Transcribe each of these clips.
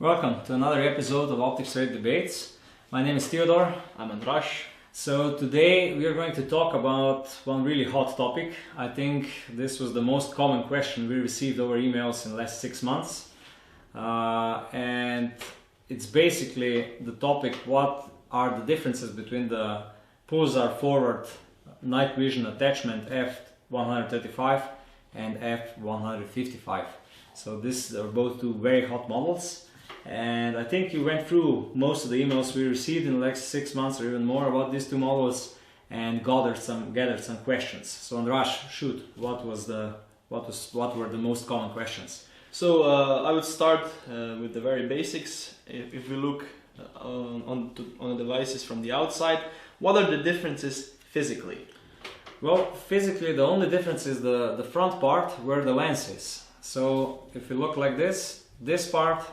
Welcome to another episode of Optics Trade Debates. My name is Theodore. I'm Andrash. So today we are going to talk about one really hot topic. I think this was the most common question we received over emails in the last 6 months. And it's basically the topic: what are the differences between the Pulsar forward night vision attachment F135 and F155. So these are both two very hot models. And I think you went through most of the emails we received in the last 6 months or even more about these two models and gathered some questions. So Andrash, shoot, what were the most common questions? So I would start with the very basics. If we look on the devices from the outside, what are the differences physically? Well, physically the only difference is the front part where the lens is. So if you look like this part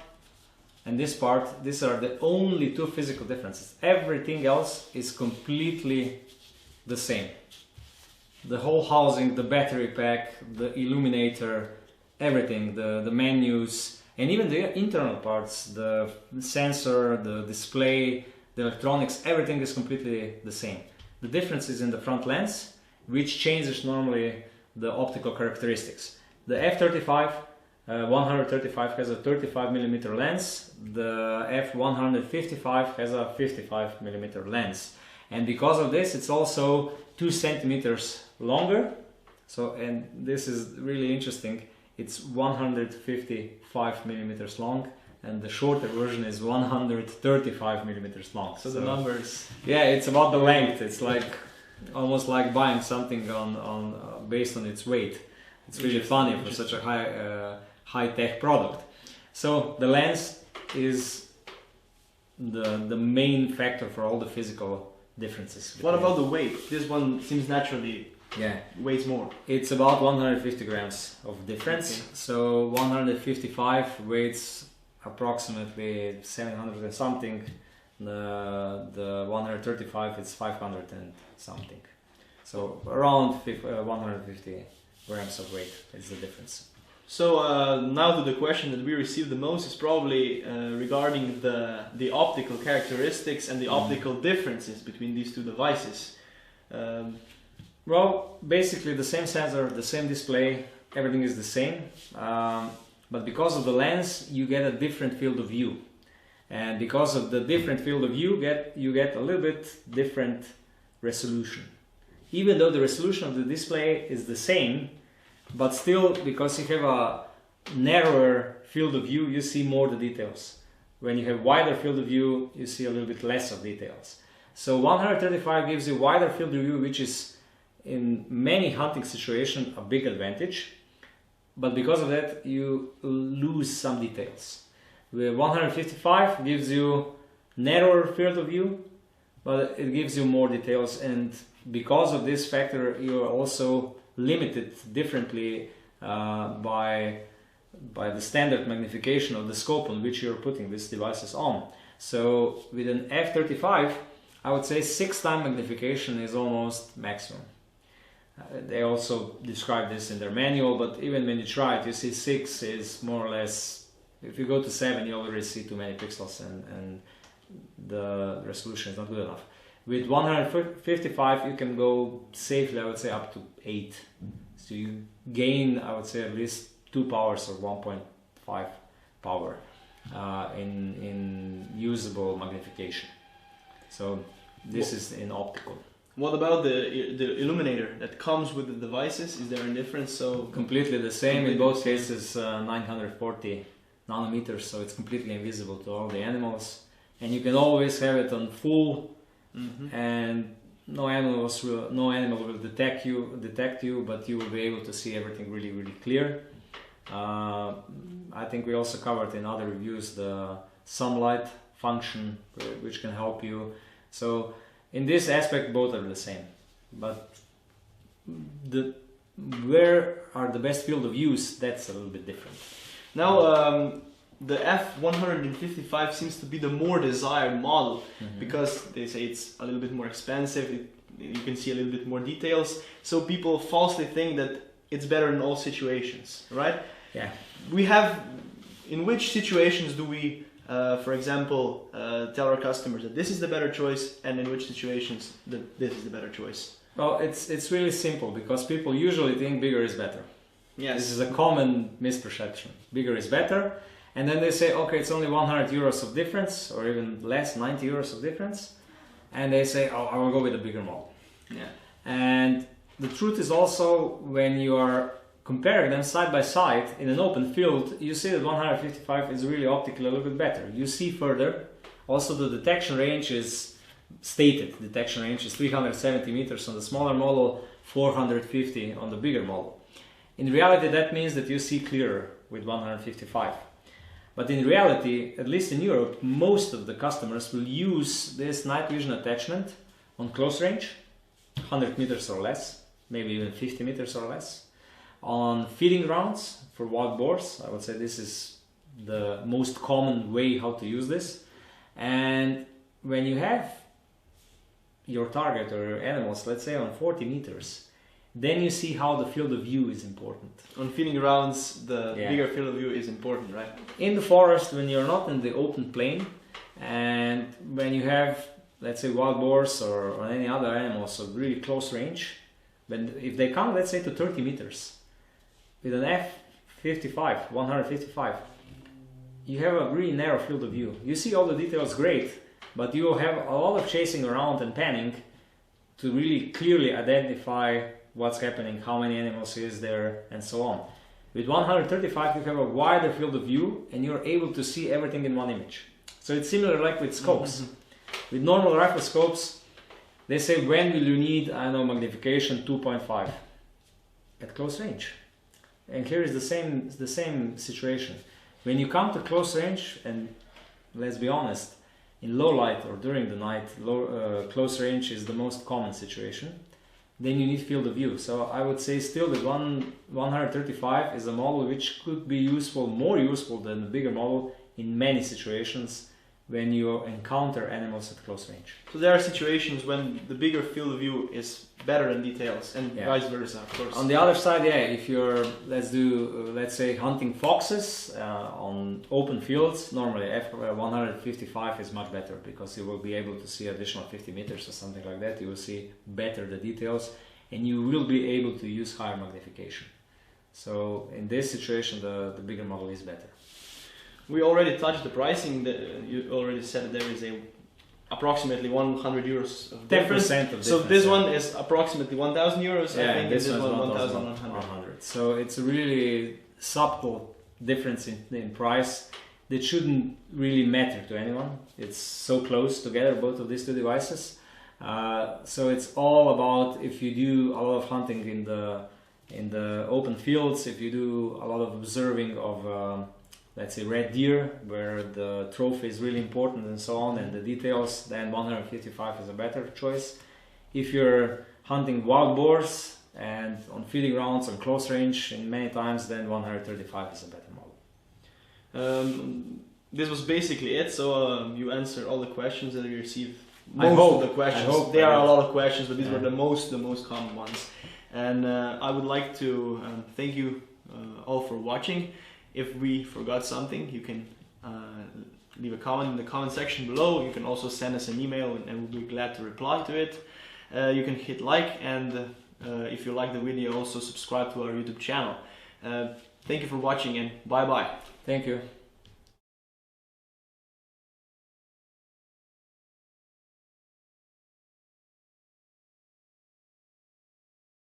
and this part, these are the only two physical differences. Everything else is completely the same. The whole housing, the battery pack, the illuminator, everything, the menus, and even the internal parts, the sensor, the display, the electronics, everything is completely the same. The difference is in the front lens, which changes normally the optical characteristics. The F135 has a 35mm lens, the F155 has a 55mm lens, and because of this it's also 2 centimeters longer. So, and this is really interesting, it's 155mm long, and the shorter version is 135mm long. So the numbers... Yeah, it's about the length. It's like almost like buying something based on its weight. It's really funny for such a high-tech product. So the lens is the main factor for all the physical differences. What about the weight? This one seems naturally weighs more. It's about 150 grams of difference. Okay. So 155 weighs approximately 700 and something. The 135 is 500 and something. So around 150 grams of weight is the difference. So now to the question that we received the most is probably regarding the optical characteristics and the optical differences between these two devices. Well, basically the same sensor, the same display, everything is the same. But because of the lens, you get a different field of view. And because of the different field of view, you get a little bit different resolution. Even though the resolution of the display is the same, but still, because you have a narrower field of view, you see more the details. When you have wider field of view, you see a little bit less of details. So 135 gives you wider field of view, which is in many hunting situations a big advantage. But because of that, you lose some details. The 155 gives you narrower field of view, but it gives you more details, and because of this factor, you are also limited differently by the standard magnification of the scope on which you're putting these devices on. So with an F35, I would say 6x magnification is almost maximum. They also describe this in their manual, but even when you try it, you see 6 is more or less. If you go to 7, you already see too many pixels, and the resolution is not good enough. With 155, you can go safely, I would say, up to 8. So you gain, I would say, at least 2 powers or 1.5 power in usable magnification. So this is in optical. What about the illuminator that comes with the devices? Is there a difference? So completely the same in both cases, 940 nanometers, so it's completely invisible to all the animals, and you can always have it on full. And no animal will detect you, but you will be able to see everything really, really clear. I think we also covered in other reviews the sunlight function, which can help you. So in this aspect, both are the same. But where are the best field of use? That's a little bit different. Now, the F155 seems to be the more desired model because they say it's a little bit more expensive, you can see a little bit more details, so people falsely think that it's better in all situations, right? Yeah. We have, in which situations do we for example, tell our customers that this is the better choice, and in which situations this is the better choice? Well, it's really simple, because people usually think bigger is better. Yes. This is a common misperception. Bigger is better. And then they say, okay, it's only 100 euros of difference, or even less, 90 euros of difference. And they say, oh, I will go with a bigger model. Yeah. And the truth is also, when you are comparing them side by side in an open field, you see that 155 is really optically a little bit better. You see further. Also, the detection range is stated. Detection range is 370 meters on the smaller model, 450 on the bigger model. In reality, that means that you see clearer with 155. But in reality, at least in Europe, most of the customers will use this night vision attachment on close range, 100 meters or less, maybe even 50 meters or less. On feeding grounds for wild boars, I would say this is the most common way how to use this. And when you have your target or your animals, let's say on 40 meters, then you see how the field of view is important. On feeding grounds, the bigger field of view is important, right? In the forest, when you're not in the open plain, and when you have, let's say, wild boars or any other animals of really close range, if they come, let's say, to 30 meters, with an F55, 155, you have a really narrow field of view. You see all the details great, but you will have a lot of chasing around and panning to really clearly identify what's happening, how many animals is there, and so on. With 135 you have a wider field of view and you're able to see everything in one image. So it's similar like with scopes. With normal rifle scopes, they say, when will you need, I know, magnification 2.5? At close range. And here is the same situation. When you come to close range, and let's be honest, in low light or during the night, close range is the most common situation. Then you need field of view. So I would say still that 135 is a model which could be useful, more useful than the bigger model in many situations when you encounter animals at close range. So there are situations when the bigger field of view is better than details, and vice versa, of course. On the other side, if you're, let's say, hunting foxes on open fields, normally F155 is much better, because you will be able to see additional 50 meters or something like that. You will see better the details, and you will be able to use higher magnification. So in this situation, the bigger model is better. We already touched the pricing. You already said that there is approximately 100 euros of difference. 10% of difference. So this one is approximately 1,000 euros. Yeah, I think this one is 1,100. So it's a really subtle difference in price that shouldn't really matter to anyone. It's so close together, both of these two devices. So it's all about, if you do a lot of hunting in the open fields, if you do a lot of observing of let's say red deer, where the trophy is really important and so on, and the details, then 155 is a better choice. If you're hunting wild boars and on feeding grounds on close range in many times, then 135 is a better model. This was basically it. So you answered all the questions that we received. Most of the questions. There are a lot of questions, but these were the most common ones. And I would like to thank you all for watching. If we forgot something, you can leave a comment in the comment section below. You can also send us an email, and we'll be glad to reply to it. You can hit like, and if you like the video, also subscribe to our YouTube channel. Thank you for watching, and bye bye. Thank you.